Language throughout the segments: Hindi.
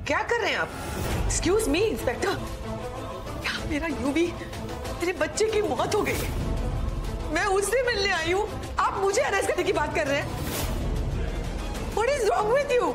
क्या कर रहे हैं आप? एक्सक्यूज मी इंस्पेक्टर, क्या मेरा यूवी, मेरे बच्चे की मौत हो गई, मैं उससे मिलने आई हूँ, आप मुझे अरेस्ट करने की बात कर रहे हैं? What is wrong with you?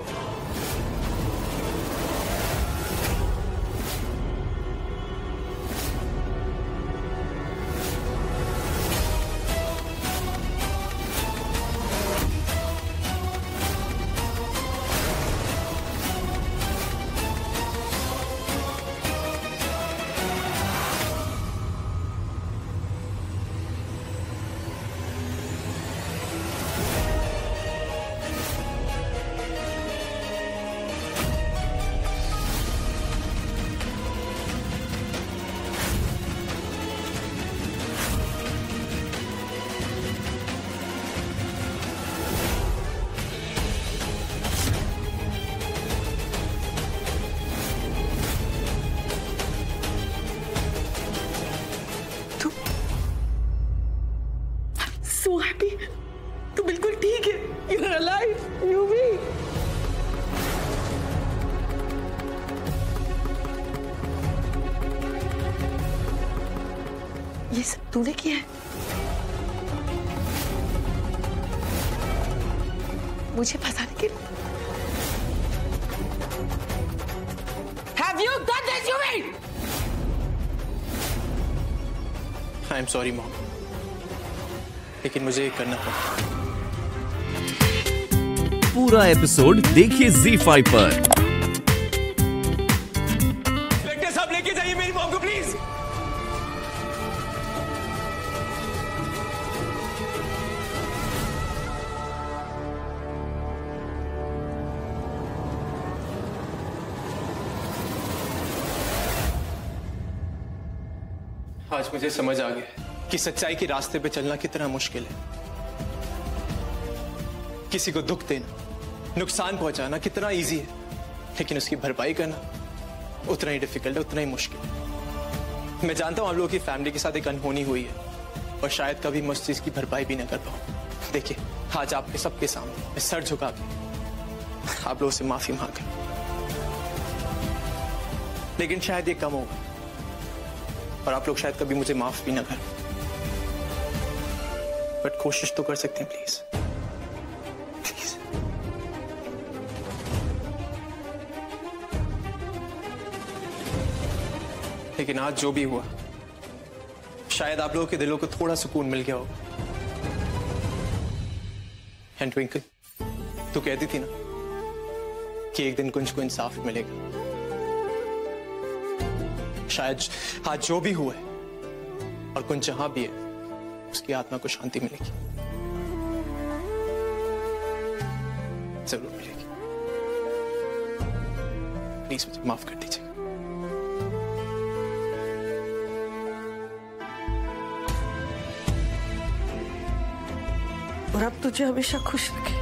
So happy. तू बिल्कुल ठीक है. You're alive, UV. ये सब तूने किया है? मुझे फंसाने के लिए? Have you done this, UV? I'm sorry, Mom. लेकिन मुझे ये करना पड़ा। पूरा एपिसोड देखिए ZEE5 पर। इंस्पेक्टर साहब लेके जाइए मेरी मॉम को प्लीज। आज मुझे समझ आ गया कि सच्चाई के रास्ते पे चलना कितना मुश्किल है। किसी को दुख देना, नुकसान पहुंचाना कितना इजी है, लेकिन उसकी भरपाई करना उतना ही डिफिकल्ट है, उतना ही मुश्किल है। मैं जानता हूं आप लोगों की फैमिली के साथ एक अनहोनी हुई है और शायद कभी मैं उस चीज की भरपाई भी ना कर पाऊं। देखिए, आज आपके सबके सामने मैं सर झुका के आप लोगों से माफी मांग, लेकिन शायद ये कम होगा और आप लोग शायद कभी मुझे माफ भी ना करें, बट कोशिश तो कर सकते हैं प्लीज। प्लीज। लेकिन आज जो भी हुआ, शायद आप लोगों के दिलों को थोड़ा सुकून मिल गया होगा। एंड ट्विंकल, तू कहती थी ना कि एक दिन कुंज को इंसाफ मिलेगा। शायद आज जो भी हुआ है और कुंज जहां भी है, उसकी आत्मा को शांति मिलेगी, जरूर मिलेगी। प्लीज मुझे माफ कर दीजिए। और अब तुझे हमेशा खुश रखे।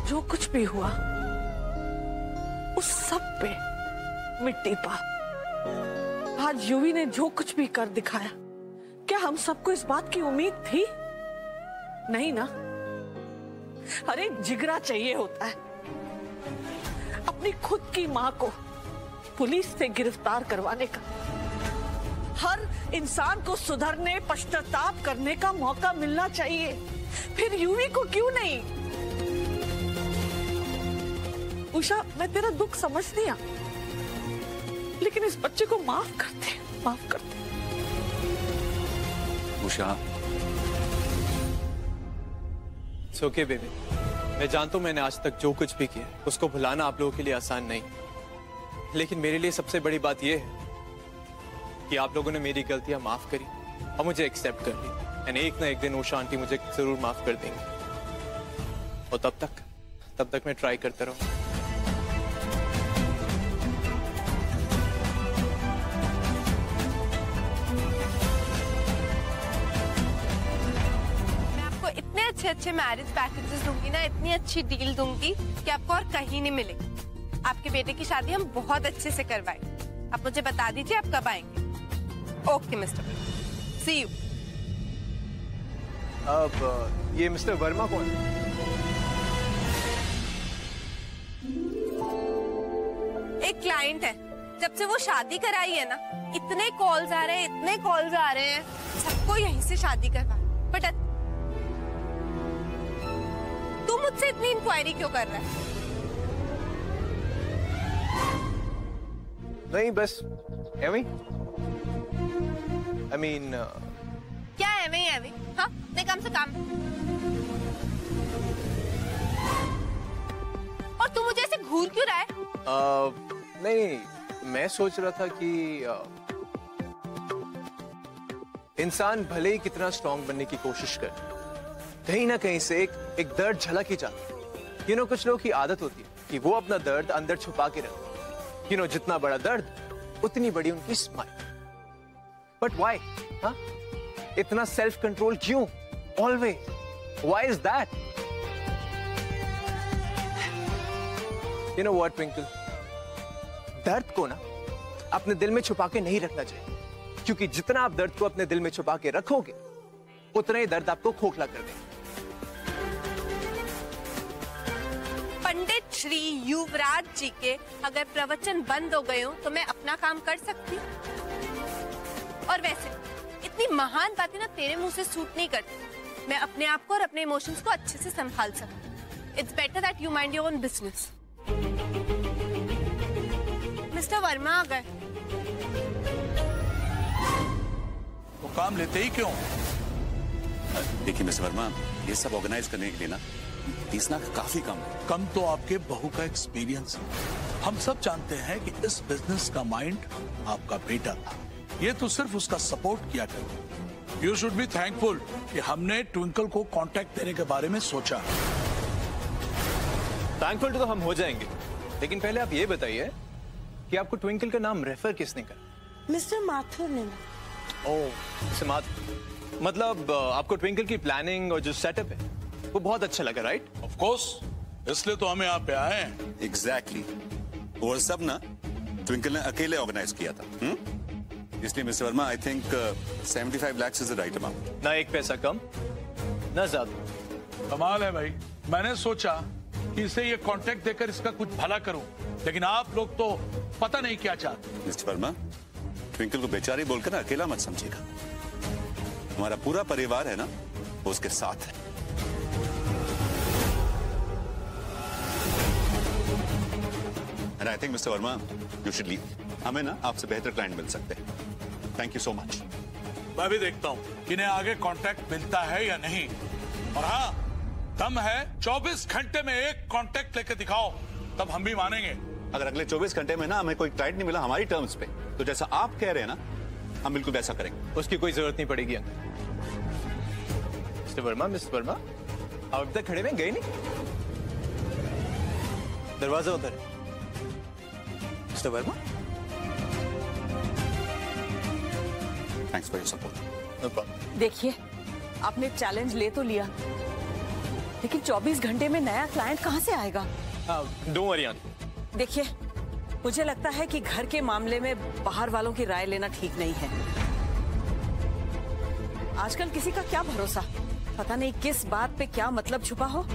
जो कुछ भी हुआ उस सब पे मिट्टी पा। आज यूवी ने जो कुछ भी कर दिखाया, क्या हम सबको इस बात की उम्मीद थी? नहीं ना। अरे जिगरा चाहिए होता है अपनी खुद की मां को पुलिस से गिरफ्तार करवाने का। हर इंसान को सुधरने, पश्चाताप करने का मौका मिलना चाहिए, फिर यूवी को क्यों नहीं? उषा, मैं तेरा दुख समझती हूं, लेकिन इस बच्चे को माफ करते, माफ करते। उषा, ओके बेबी, मैं जानता हूं मैंने आज तक जो कुछ भी किया उसको भुलाना आप लोगों के लिए आसान नहीं, लेकिन मेरे लिए सबसे बड़ी बात यह है कि आप लोगों ने मेरी गलतियां माफ करी और मुझे एक्सेप्ट कर ली। एंड एक ना एक दिन उषा आंटी मुझे जरूर माफ कर देंगे, और तब तक मैं ट्राई करता रहूंगा। अच्छे मैरिज पैकेजेस दूंगी ना, इतनी अच्छी डील दूंगी कि आपको और कहीं नहीं मिलेगी। आपके बेटे की शादी हम बहुत अच्छे से करवाएंगे। आप मुझे बता दीजिए आप कब आएंगे। Okay mister, see you. अब ये मिस्टर वर्मा कौन है? एक क्लाइंट है, जब से वो शादी कराई है ना, इतने कॉल्स आ रहे हैं, इतने कॉल्स आ रहे हैं, सबको यहीं से शादी करवा। बट तू मुझसे इतनी इंक्वायरी क्यों कर रहा है? नहीं बस एवी आई मीन क्या एवी हाँ, नहीं काम से काम। और तू मुझे ऐसे घूर क्यों रहा है? नहीं, मैं सोच रहा था कि इंसान भले ही कितना स्ट्रांग बनने की कोशिश करे, कहीं ना कहीं से एक दर्द झलक ही जाता है। यू नो, कुछ लोगों की आदत होती है कि वो अपना दर्द अंदर छुपा के रखते। यू नो, जितना बड़ा दर्द उतनी बड़ी उनकी स्माइल। But why? हाँ, इतना सेल्फ कंट्रोल क्यों? Always why is that? You know what twinkle, दर्द को ना अपने दिल में छुपा के नहीं रखना चाहिए, क्योंकि जितना आप दर्द को अपने दिल में छुपा के रखोगे उतना ही दर्द आपको खोखला कर देगा। पंडित श्री युवराज जी के अगर प्रवचन बंद हो गए हो तो मैं अपना काम कर सकती हूँ। और वैसे इतनी महान बातें ना तेरे मुंह से सूट नहीं करती। मैं अपने आप को और अपने इमोशंस को अच्छे से संभाल सकती। It's better that you mind your own business. Mister Verma आ गए। वो काम लेते ही क्यों? देखिए मिस्टर वर्मा, ये सब ऑर्गेनाइज करने के लिए ना 30 लाख काफी कम है। कम तो आपके बहू का एक्सपीरियंस है। हम सब जानते हैं कि इस बिजनेस का माइंड आपका बेटा था। ये तो सिर्फ उसका सपोर्ट किया करता। यू शुड बी थैंकफुल कि हमने ट्विंकल को कांटेक्ट देने के बारे में सोचा। थैंकफुल तो हम हो जाएंगे, लेकिन पहले आप ये बताइए कि आपको ट्विंकल का नाम रेफर किसने करा? मिस्टर माथुर ने। ओह, माथुर। मतलब आपको ट्विंकल की प्लानिंग और जो सेटअप है वो बहुत अच्छा लगा, राइट? ऑफ कोर्स, इसलिए तो हम यहाँ पे आए हैं। एग्जैक्टली। और सब ना ट्विंकल ने अकेले ऑर्गेनाइज किया था। इसलिए mister Verma, I think 75 lakhs is the right amount. ना एक पैसा कम ना ज्यादा। कमाल है भाई। मैंने सोचा कि इसे ये कांटेक्ट देकर इसका कुछ भला करूं, लेकिन आप लोग तो पता नहीं क्या चाहते। मिस्टर वर्मा, ट्विंकल को बेचारी बोलकर ना अकेला मत समझिएगा। हमारा पूरा परिवार है ना, वो उसके साथ है। And I think Mr. Verma, you should leave. हमें ना आपसे बेहतर क्लाइंट मिल सकते हैं। Thank you so much. मैं भी देखता हूँ इन्हें आगे कांटेक्ट मिलता है या नहीं। और हाँ, दम है 24 घंटे में एक कांटेक्ट लेके दिखाओ, तब हम भी मानेंगे। अगर अगले 24 घंटे में ना हमें कोई क्लाइंट नहीं मिला हमारी टर्म्स पे, तो जैसा आप कह रहे हैं ना, हम बिल्कुल वैसा करेंगे। उसकी कोई जरूरत नहीं पड़ेगी। मिस्टर वर्मा, आप तक खड़े में गए नहीं? दरवाजा उधर है। Mister Verma, thanks for your support. No problem. देखिए, आपने चैलेंज ले तो लिया, लेकिन 24 घंटे में नया क्लाइंट कहाँ से आएगा? Don't worry aunty. देखिए, मुझे लगता है कि घर के मामले में बाहर वालों की राय लेना ठीक नहीं है। आजकल किसी का क्या भरोसा, पता नहीं किस बात पे क्या मतलब छुपा हो।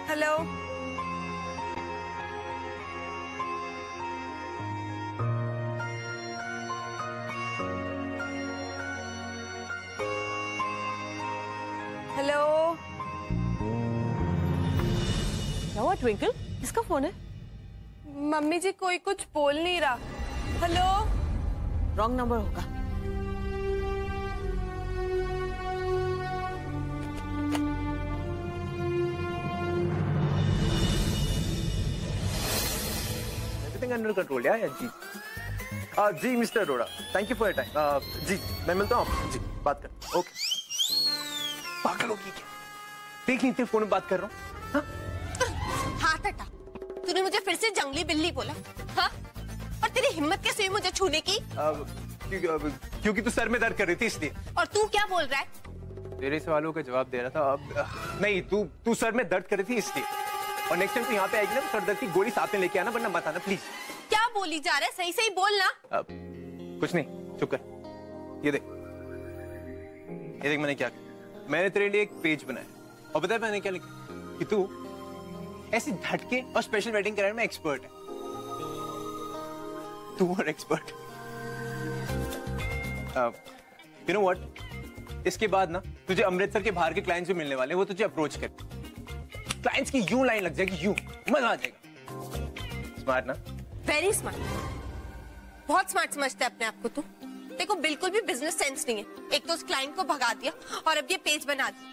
Hello, hello. क्या हुआ ट्विंकल, किसका फोन है? मम्मी जी, कोई कुछ बोल नहीं रहा। हेलो। रॉन्ग नंबर होगा। अंडर कंट्रोल यार जी। जी mister Arora, thank you for your time. जी मैं मिलता हूँ आपको। जी बात कर। ओके। पागल हो गई क्या? देख नहीं थे फोन में बात कर रहा हूँ। हाँ? हाथ हटा। तूने मुझे फिर से जंगली बिल्ली बोला, हाँ? और तेरी हिम्मत कैसे हुई मुझे छूने की? क्योंकि तू सर में दर्द कर रही थी इसलिए। और तू क्या बोल रहा है? तेरे सवालों का जवाब दे रहा था। अब नहीं, तू सर में दर्द कर रही थी इसलिए। और नेक्स्ट टाइम तू यहाँ पे आएगी ना, सर दर्द की गोली साथ में लेके आना, वरना मत आना प्लीज। क्या बोली जा रहा है? सही सही बोलना। कुछ नहीं, चुप कर। ये देख मैंने क्या किया। मैंने तेरे लिए एक पेज बनाया और पता है मैंने क्या लिखा? कि तू ऐसे झटके और स्पेशल वेडिंग कराने में एक्सपर्ट है। तू और एक्सपर्ट। यू नो व्हाट, इसके बाद ना तुझे अमृतसर के बाहर के क्लाइंट्स जो मिलने वाले हैं, वो तुझे अप्रोच कर। क्लाइंट्स की यूं लाइन लग जाएगी, यूं मजा आ जाएगा। स्मार्ट ना? Very smart. बहुत स्मार्ट समझता है अपने आप को तू। देखो बिल्कुल भी बिजनेस सेंस नहीं है। एक तो उस क्लाइंट को भगा दिया और अब ये पेज बना दिया।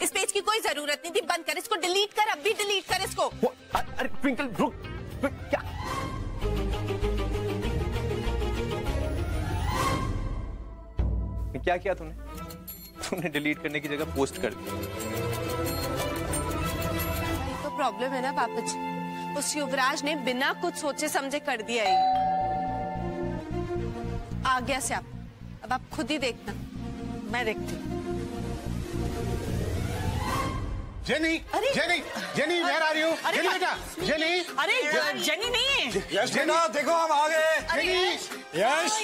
इस पेज की कोई जरूरत नहीं थी। बंद कर इसको, डिलीट कर, अभी डिलीट कर इसको। अरे ट्विंकल रुक, क्या? क्या किया तूने डिलीट करने की जगह पोस्ट कर दिया। ये तो प्रॉब्लम है ना पापा जी, उस युवराज ने बिना कुछ सोचे समझे कर दिया ये। आ गया से आप, अब आप खुद ही देखना। मैं देखती हूँ। Jenny, jenny, jenny, where are you? Jenny बेटा, जेनी। अरे जेनी नहीं है। यश बेटा, देखो हम आ गए। अरे यश,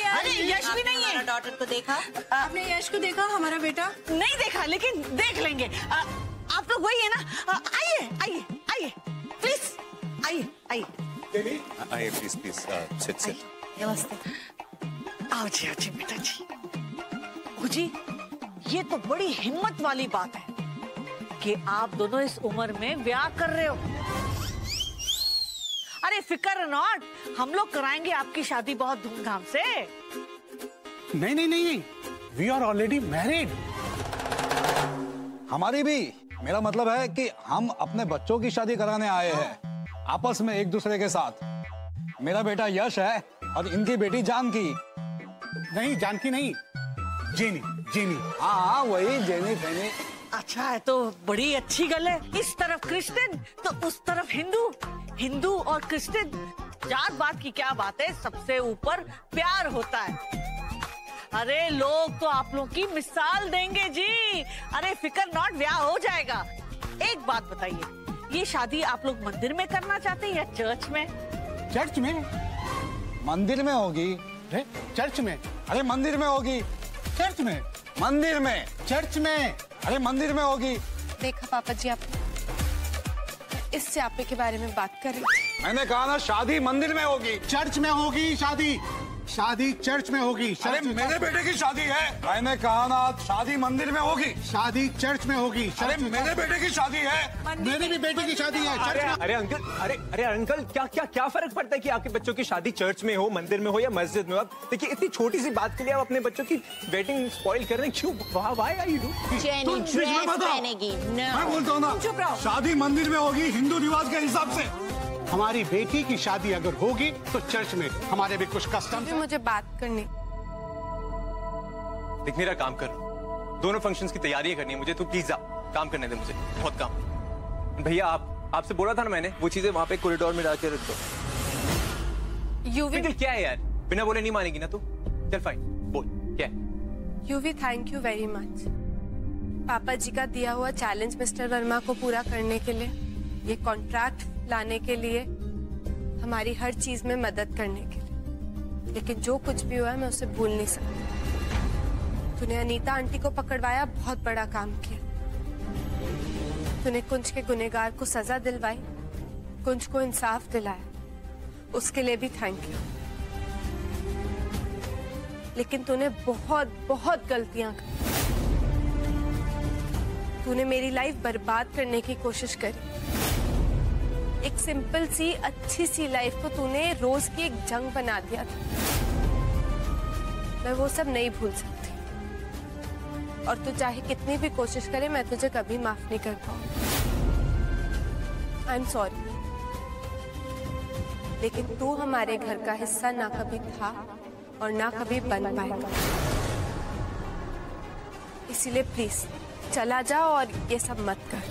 अरे यश भी नहीं है। डॉटर को देखा? आपने यश को देखा? हमारा बेटा नहीं देखा, लेकिन देख लेंगे। आप लोग वही है ना? आइए आइए आइए प्लीज, आइए आइए। आइए प्लीज प्लीज, सिट। नमस्ते। आओ जी बेटा जी। जी ये तो बड़ी हिम्मत वाली बात है कि आप दोनों इस उम्र में ब्याह कर रहे हो। अरे फिकर नॉट, हम लोग कराएंगे आपकी शादी बहुत धूमधाम से। नहीं नहीं नहीं, वी आर ऑलरेडी मैरिड। हमारी भी, मेरा मतलब है कि हम अपने बच्चों की शादी कराने आए हैं आपस में एक दूसरे के साथ। मेरा बेटा यश है और इनकी बेटी जानकी। नहीं जानकी नहीं, जेनी, जेनी। हाँ वही जेनी फेनी। अच्छा है तो बड़ी अच्छी गल है। इस तरफ क्रिश्चियन तो उस तरफ हिंदू, हिंदू और क्रिश्चियन। जात बात की क्या बात है, सबसे ऊपर प्यार होता है। अरे लोग तो आप लोग की मिसाल देंगे जी। अरे फिकर नॉट, ब्याह हो जाएगा। एक बात बताइए, ये शादी आप लोग मंदिर में करना चाहते हैं या चर्च में? चर्च में। मंदिर में होगी। चर्च में। अरे मंदिर में होगी। चर्च में। मंदिर में। चर्च में। अरे मंदिर में होगी। देखा पापा जी, आप इस स्यापे के बारे में बात कर रही थी। मैंने कहा ना शादी मंदिर में होगी। चर्च में होगी शादी, शादी चर्च में होगी। अरे मेरे बेटे की शादी है। मैंने कहा ना शादी मंदिर में होगी। शादी चर्च में होगी। अरे मेरे बेटे की शादी है। मेरे भी बेटे की शादी है। अरे अंकल, अरे अंकल, क्या फर्क पड़ता है कि आपके बच्चों की शादी चर्च में हो, मंदिर में हो या मस्जिद में हो? आप देखिए, इतनी छोटी सी बात के लिए आप अपने बच्चों की वेडिंग स्पॉइल कर रहे हैं। क्यों? Why are you doing? मैं बोलता हूँ ना, शादी मंदिर में होगी हिंदू रिवाज के हिसाब से। हमारी बेटी की शादी अगर होगी तो चर्च में। हमारे भी कुछ कस्टम। मुझे बात करनी। देख मेरा काम कर, दोनों फंक्शंस की तैयारियां करनी है मुझे, तो प्लीज काम करने दे मुझे, बहुत काम। भैया आपसे बोला था ना मैंने, वो चीजें वहां पे कॉरिडोर में डाल के रख दो। यूवी क्या है यार, बिना बोले नहीं मानेगी ना तू? चल फाइन, बोल क्या है? UV thank you very much. पापा जी का दिया हुआ चैलेंज मिस्टर वर्मा को पूरा करने के लिए, ये कॉन्ट्रैक्ट लाने के लिए, हमारी हर चीज में मदद करने के लिए। लेकिन जो कुछ भी हुआ है मैं उसे भूल नहीं सकती। तूने अनीता आंटी को पकड़वाया, बहुत बड़ा काम किया। तूने कुंज के गुनहगार को सजा दिलवाई, कुंज को इंसाफ दिलाया, उसके लिए भी थैंक यू। लेकिन तूने बहुत बहुत गलतियां की। तूने मेरी लाइफ बर्बाद करने की कोशिश करी। एक सिंपल सी अच्छी सी लाइफ को तूने रोज की एक जंग बना दिया था। मैं वो सब नहीं भूल सकती, और तू चाहे कितनी भी कोशिश करे मैं तुझे कभी माफ नहीं कर पाऊंगी। आई एम सॉरी, लेकिन तू हमारे घर का हिस्सा ना कभी था और ना कभी बन पाएगा। इसीलिए प्लीज चला जा और ये सब मत कर।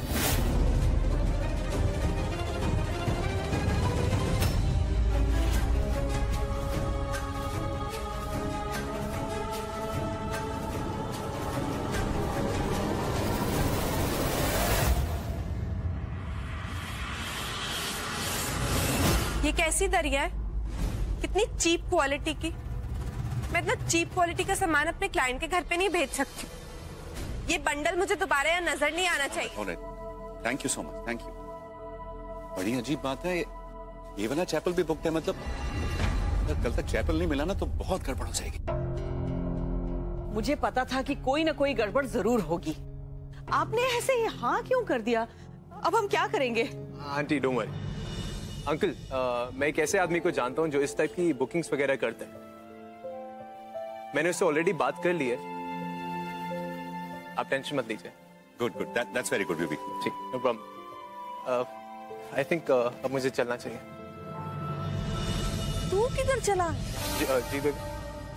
कैसी दरिया है, कितनी चीप क्वालिटी की। मैं इतना चीप क्वालिटी का सामान अपने क्लाइंट के घर पे नहीं भेज सकती। ये बंडल मुझे दोबारा यहाँ नजर नहीं आना चाहिए। Thank you so much, thank you. बड़ी अजीब बात है, ये वाला चैपल भी बुक है, मतलब अगर कल तक चैपल नहीं मिला ना तो बहुत गड़बड़ हो जाएगी। मुझे पता था कि कोई ना कोई गड़बड़ जरूर होगी। आपने ऐसे ही हाँ क्यों कर दिया? अब हम क्या करेंगे? Aunty don't worry. अंकल, मैं एक ऐसे आदमी को जानता हूँ जो इस टाइप की बुकिंग्स वगैरह करता है। मैंने उससे ऑलरेडी बात कर ली है, आप टेंशन मत लीजिए। Good good, that's very good baby. ठीक, नो प्रॉब्लम। आई थिंक अब मुझे चलना चाहिए। तू किधर चला? जी बेबी।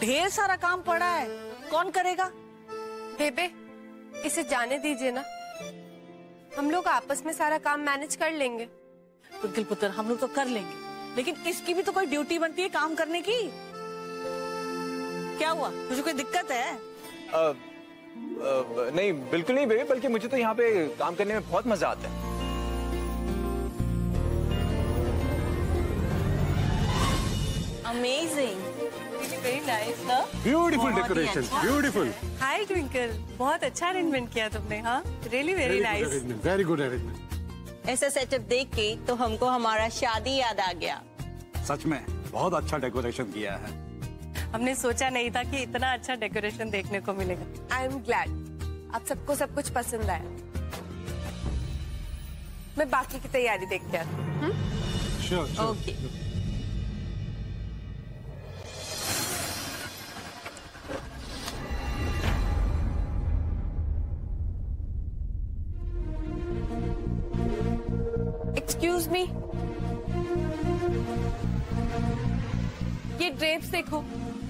ढेर सारा काम पड़ा है, कौन करेगा? बेबे, इसे जाने दीजिए ना, हम लोग आपस में सारा काम मैनेज कर लेंगे। ट्विंकल पुत्र, हम लोग तो कर लेंगे, लेकिन इसकी भी तो कोई ड्यूटी बनती है काम करने की। क्या हुआ, तुझे कोई दिक्कत है? नहीं, बिल्कुल नहीं बेबी, बल्कि मुझे तो यहाँ पे काम करने में बहुत मजा आता है। Amazing, very nice, huh? Beautiful decoration, beautiful. Hi Twinkle, बहुत अच्छा अरेंजमेंट किया तुमने। हाँ, really very nice, very good arrangement. ऐसा सेटअप देख के तो हमको हमारा शादी याद आ गया। सच में बहुत अच्छा डेकोरेशन किया है। हमने सोचा नहीं था कि इतना अच्छा डेकोरेशन देखने को मिलेगा। आई एम ग्लैड आप सबको सब कुछ पसंद आया। मैं बाकी की तैयारी देख के आती हूँ। Sure, okay. एक्सक्यूज मी, ये ड्रेप्स देखो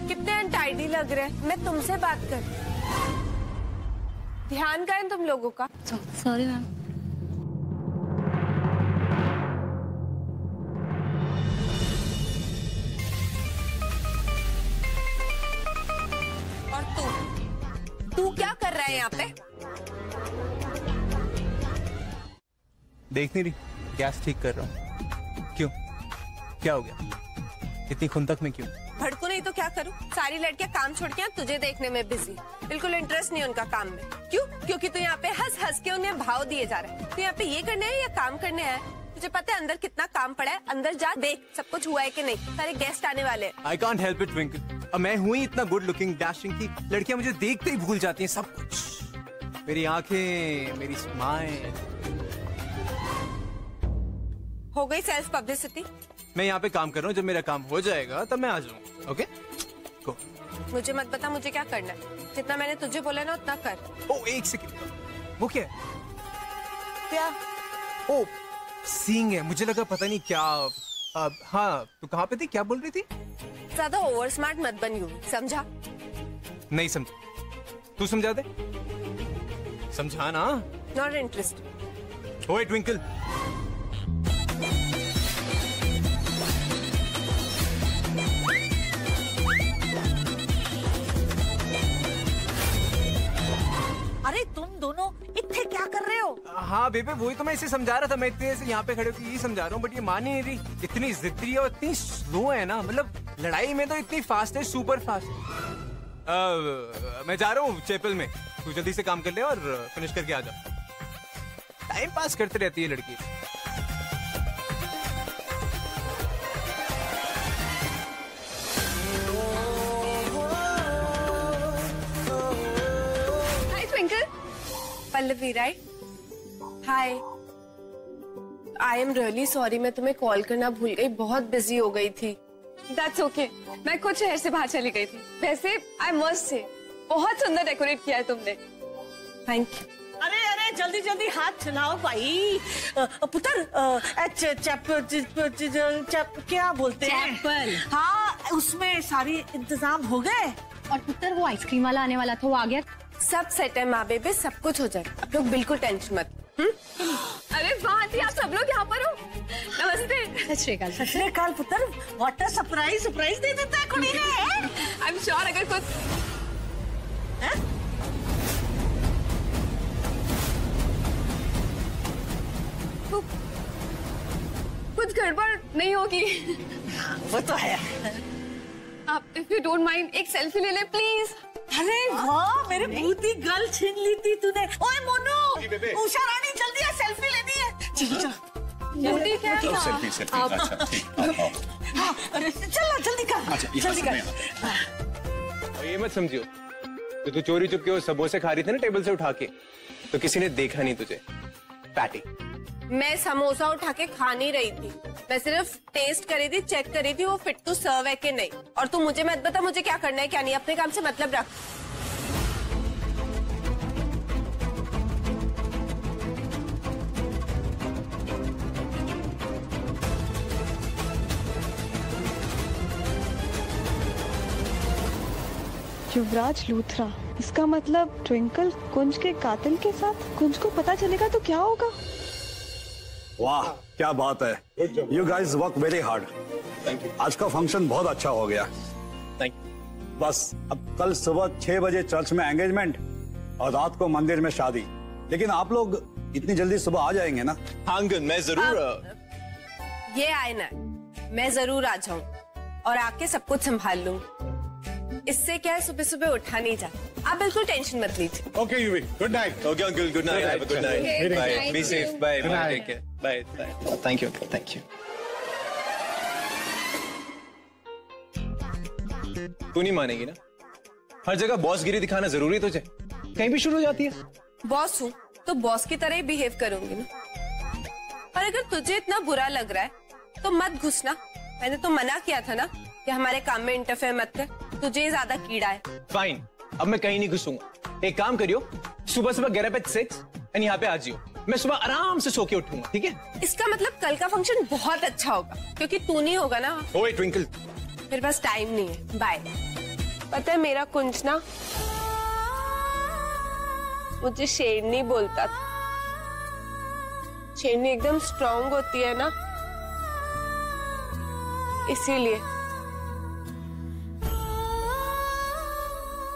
कितने अनटाइडी लग रहे हैं। मैं तुमसे बात कर, ध्यान करें तुम लोगों का। Sorry ma'am. और तू क्या कर रहा है यहाँ पे? देख नहीं रही, गैस ठीक कर रहा हूँ। क्यों, क्या हो गया? इतनी खुंदक में क्यों? भड़कू नहीं तो क्या करूं? सारी लड़कियां काम छोड़ के तुझे देखने में बिजी, बिल्कुल इंटरेस्ट नहीं उनका काम में। क्यों? क्योंकि तू यहाँ पे हंस हंस के उन्हें भाव दिए जा रहा है। तू यहाँ पे ये करने है या काम करने है? तुझे पता है अंदर कितना काम पड़ा है? अंदर जा देख सब कुछ हुआ है कि नहीं। सारे गेस्ट आने वाले हैं। I can't help it, twinkle. अब मैं हुई इतना गुड लुकिंग डैशिंग की लड़कियां मुझे देखते ही भूल जाती हैं सब कुछ। मेरी आंखें, मेरी स्माइल। हो गई सेल्फ पब्लिसिटी। मैं यहाँ पे काम कर रहा हूँ, जब मेरा काम हो जाएगा तब मैं आ जाऊंगा। ओके, गो। मुझे मत बता मुझे क्या करना है। जितना मैंने तुझे बोला ना उतना कर। ओ एक सेकंड, वो क्या है? क्या? ओ सींग है, मुझे लगा पता नहीं क्या। हाँ, तू कहाँ पे थी, क्या बोल रही थी? ज्यादा ओवर स्मार्ट मत बन, समझा? नहीं समझा, तू समझा दे। समझा ना। Not interested. ओए ट्विंकल, अरे तुम दोनों इतने क्या कर रहे हो? हाँ बेबे, वही तो मैं इसे समझा रहा था। मैं इतने से यहाँ पे खड़े होकर यही समझा रहा हूँ, बट ये मान ही नहीं रही। इतनी जिद्दी और इतनी स्लो है ना, मतलब लड़ाई में तो इतनी फास्ट है, सुपर फास्ट। मैं जा रहा हूँ चैपल में, तू जल्दी से काम कर ले और फिनिश करके आ जा। टाइम पास करते रहती है लड़की। Pallavi right? Hi, I am really sorry, मैं तुम्हें कॉल करना भूल गई, बहुत बिजी हो गई थी। That's okay. मैं कुछ शहर से बाहर चली गई थी। वैसे आई मस्ट से बहुत सुंदर डेकोरेट किया है तुमने। Thank you. अरे अरे जल्दी जल्दी हाथ चलाओ भाई। पुत्र, क्या बोलते हैं? चैपल। हाँ, उसमें सारी इंतजाम हो गए। और पुत्र वो आइसक्रीम वाला आने वाला था, वो आ गया? सब सेट है माँ बेबे, सब कुछ हो जाएगा, आप लोग बिल्कुल टेंशन मत। अरे वाह आंटी, आप सब लोग यहाँ पर हो। नमस्ते। सत श्री अकाल। सत श्री अकाल पुत्र, व्हाट अ सरप्राइज दे देता है कुड़ी ने। आई एम श्योर अगर कुछ कुछ गड़बड़ नहीं होगी। वो तो है। आप इफ यू डोंट माइंड एक सेल्फी ले ले प्लीज। अरे वाह, मेरे भूती गर्ल छीन ली थी तूने। ओए मोनू, उषा रानी जल्दी आ, सेल्फी लेनी है। चलो चलो। जल्दी क्या? सेल्फी अच्छा ठीक। चल जल्दी कर, जल्दी कर। और ये मत समझियो तो तू चोरी चुप के वो समोसे खा रही थी ना टेबल से उठा के, तो किसी ने देखा नहीं तुझे। पैटी, मैं समोसा उठा के खा नहीं रही थी, मैं सिर्फ टेस्ट कर रही थी, चेक कर रही थी वो फिट टू सर्व है कि नहीं। और तू मुझे मत बता मुझे क्या करना है क्या नहीं, अपने काम से मतलब रख। युवराज लूथरा, इसका मतलब ट्विंकल कुंज के कातिल के साथ। कुंज को पता चलेगा तो क्या होगा? वाह क्या बात है, you guys work very hard. आज का फंक्शन बहुत अच्छा हो गया। Thank you. बस अब कल सुबह 6 बजे चर्च में एंगेजमेंट और रात को मंदिर में शादी। लेकिन आप लोग इतनी जल्दी सुबह आ जाएंगे ना? हाँ अंकल, मैं जरूर। ये आए ना, मैं जरूर आ जाऊं और आके सब कुछ संभाल लूंगी। इससे क्या है, सुबह सुबह उठा नहीं जाता। आप बिल्कुल टेंशन मत लीजिए। Okay Yuvi, good night. Okay uncle, good night. Have a good night. Bye, be safe. Bye, Good night. Take care. Bye bye. Thank you uncle, thank you. तू नहीं मानेगी ना, हर जगह बॉसगिरी दिखाना जरूरी तुझे, कहीं भी शुरू हो जाती है। बॉस हूँ तो बॉस की तरह ही बिहेव करूंगी ना। और अगर तुझे इतना बुरा लग रहा है तो मत घुसना। मैंने तो मना किया था ना कि हमारे काम में इंटरफेयर मत कर, तुझे ज्यादा कीड़ा है। फाइन, अब मैं कहीं नहीं घुसूंगा। एक काम करियो, सुबह सुबह गेट अप एट 6 एंड यहाँ पे आ जियो। मैं सुबह आराम से सो के उठूंगा, ठीक है? इसका मतलब कल का फंक्शन बहुत अच्छा होगा क्योंकि तू नहीं होगा ना। ओए ट्विंकल, मेरे पास टाइम नहीं है। बाय। पता है मेरा कुंज ना मुझे शेरनी बोलता था। शेरनी एकदम स्ट्रांग होती है ना, इसीलिए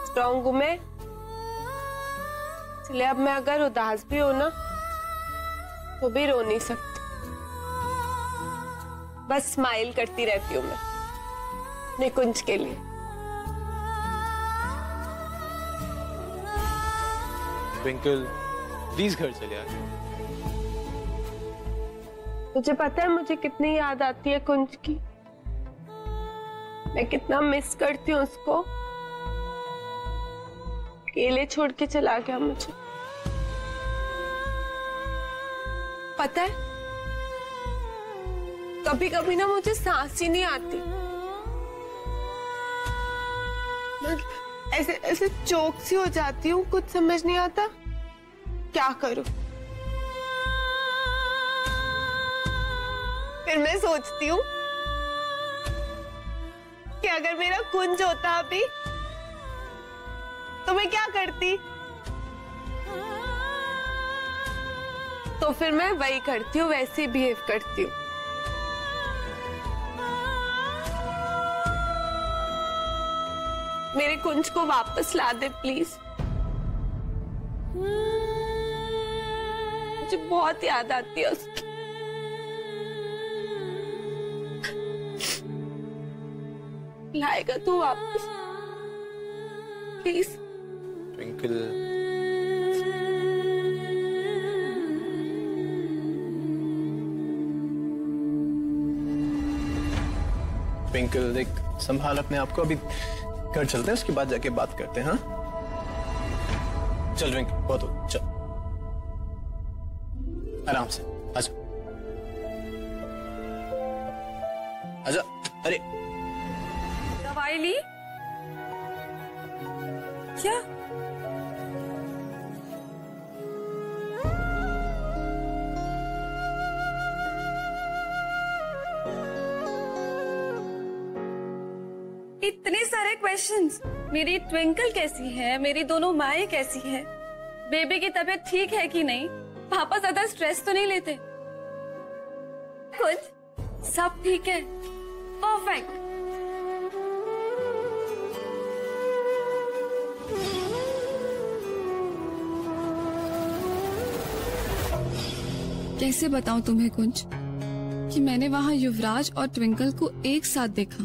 स्ट्रांग हूं मैं। इसलिए अब मैं अगर उदास भी हूं ना तो भी रो नहीं सकती, बस स्माइल करती रहती हूँ मैं अपने कुंज के लिए। ट्विंकल प्लीज घर चले आ। मुझे पता है मुझे कितनी याद आती है कुंज की, मैं कितना मिस करती हूँ उसको। अकेले छोड़ के चला गया मुझे। पता है कभी कभी ना मुझे सांस ही नहीं आती, मैं ऐसे ऐसे चोक सी हो जाती हूँ, कुछ समझ नहीं आता क्या करूं। फिर मैं सोचती हूँ कि अगर मेरा कुंज होता अभी तो मैं क्या करती, तो फिर मैं वही करती हूँ, वैसे ही बिहेव करती हूँ। मेरे कुंज को वापस ला दे प्लीज, मुझे बहुत याद आती है उसकी। लाएगा तू वापस प्लीज? ट्विंकल ट्विंकल देख, संभाल अपने आप को। अभी घर चलते हैं, उसके बाद जाके बात करते हैं। हाँ चल ट्विंकल, बहुत हो, चल आराम से। आजा आजा। अरे दवाई ली क्या? इतने सारे क्वेश्चंस। मेरी ट्विंकल कैसी है, मेरी दोनों माएँ कैसी है, बेबी की तबीयत ठीक है कि नहीं, पापा ज्यादा स्ट्रेस तो नहीं लेते, कुछ सब ठीक है, परफेक्ट। कैसे बताऊं तुम्हें कुंज, कि मैंने वहाँ युवराज और ट्विंकल को एक साथ देखा।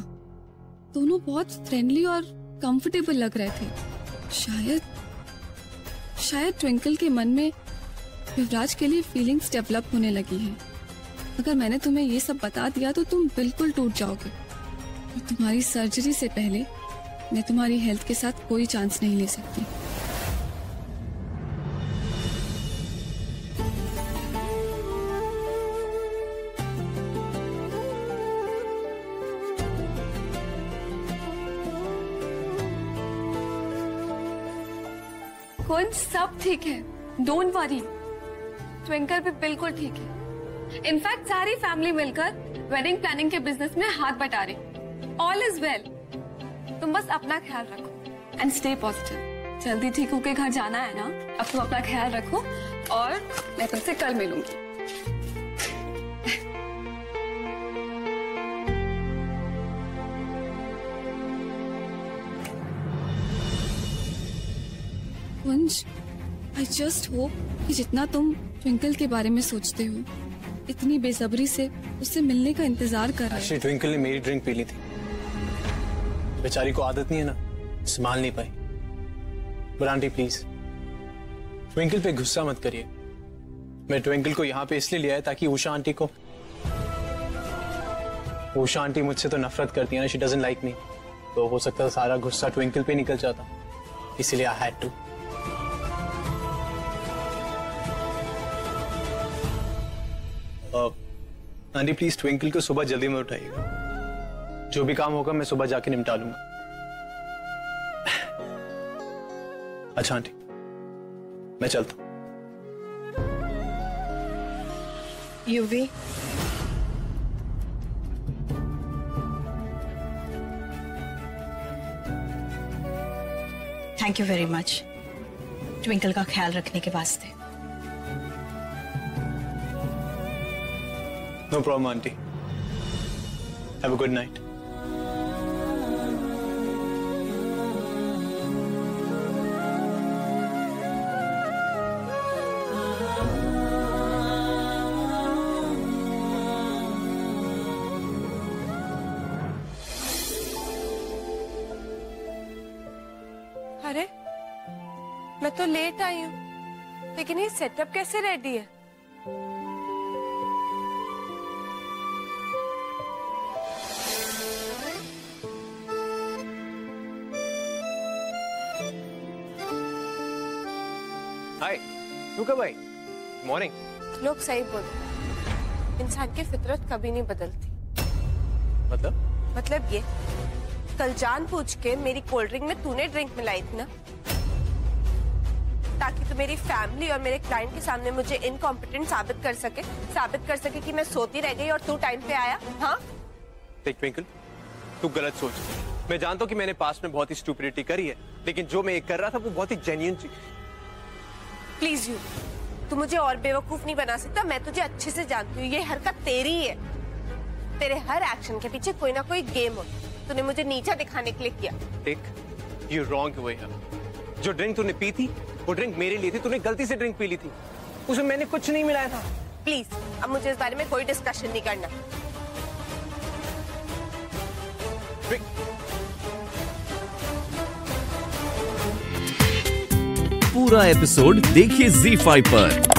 दोनों बहुत फ्रेंडली और कंफर्टेबल लग रहे थे। शायद ट्विंकल के मन में युवराज के लिए फीलिंग्स डेवलप होने लगी हैं। अगर मैंने तुम्हें ये सब बता दिया तो तुम बिल्कुल टूट जाओगे। और तुम्हारी सर्जरी से पहले मैं तुम्हारी हेल्थ के साथ कोई चांस नहीं ले सकती। कौन सब ठीक है, डोंट वरी। ट्विंकल भी बिल्कुल ठीक है। इनफैक्ट सारी फैमिली मिलकर वेडिंग प्लानिंग के बिजनेस में हाथ बटा रही। All is well. तुम बस अपना ख्याल रखो एंड स्टे पॉजिटिव। जल्दी ठीक होके घर जाना है ना। अब तुम अपना ख्याल रखो और मैं तुमसे कल मिलूंगी। कुंज, आई जस्ट होप कि जितना तुम ट्विंकल के बारे में सोचते हो, इतनी बेसब्री से उससे मिलने का इंतजार कर रहे हो। ट्विंकल ने मेरी ड्रिंक पी ली थी। बेचारी को आदत नहीं है ना, संभाल नहीं पाई। बट आंटी प्लीज ट्विंकल पे गुस्सा मत करिए। मैं ट्विंकल को यहाँ पे इसलिए ले आया ताकि उषा आंटी मुझसे तो नफरत करती है ना, शी डजंट लाइक मी। तो हो सकता था सारा गुस्सा ट्विंकल पे निकल जाता, इसीलिए I had to. Aunty please Twinkle को सुबह जल्दी में उठाइएगा। जो भी काम होगा मैं सुबह जाके निपटा लूंगा। अच्छा आंटी, मैं चलता हूं। Yuvi, thank you very much Twinkle का ख्याल रखने के वास्ते। No problem, auntie. Have a good night. अरे, मैं तो लेट आई हूँ, लेकिन ये सेटअप कैसे रेडी है? हाय, तू कब आई? मॉर्निंग। लोग सही बोलते, इंसान की फितरत कभी नहीं बदलती। मतलब ये, कल जान पूछ के मेरी कोल्ड ड्रिंक में तूने ड्रिंक मिलाई थी ना, ताकि तू मेरी फैमिली और मेरे क्लाइंट के सामने मुझे इनकॉम्पिटेंट साबित कर सके कि मैं सोती रह गई और तू टाइम पे आया। हाँ देख ट्विंकल, तू गलत सोच। मैं जानता हूँ कि मैंने पास्ट में बहुत ही स्टूपिडिटी करी है, लेकिन जो मैं कर रहा था वो बहुत ही जेन्युइन चीज। प्लीज यू, तू मुझे और बेवकूफ नहीं बना सकता। मैं तुझे अच्छे से जानती हूँ, ये हरकत तेरी ही है। तेरे हर एक्शन के पीछे कोई ना कोई गेम हो। तूने मुझे नीचा दिखाने के लिए किया। देख, यू रॉन्ग वे है। जो ड्रिंक तूने पी थी वो ड्रिंक मेरे लिए थी। तूने गलती से ड्रिंक पी ली थी, उसमें मैंने कुछ नहीं मिलाया था। प्लीज अब मुझे इस बारे में कोई डिस्कशन नहीं करना। पूरा एपिसोड देखिए ZEE5 पर।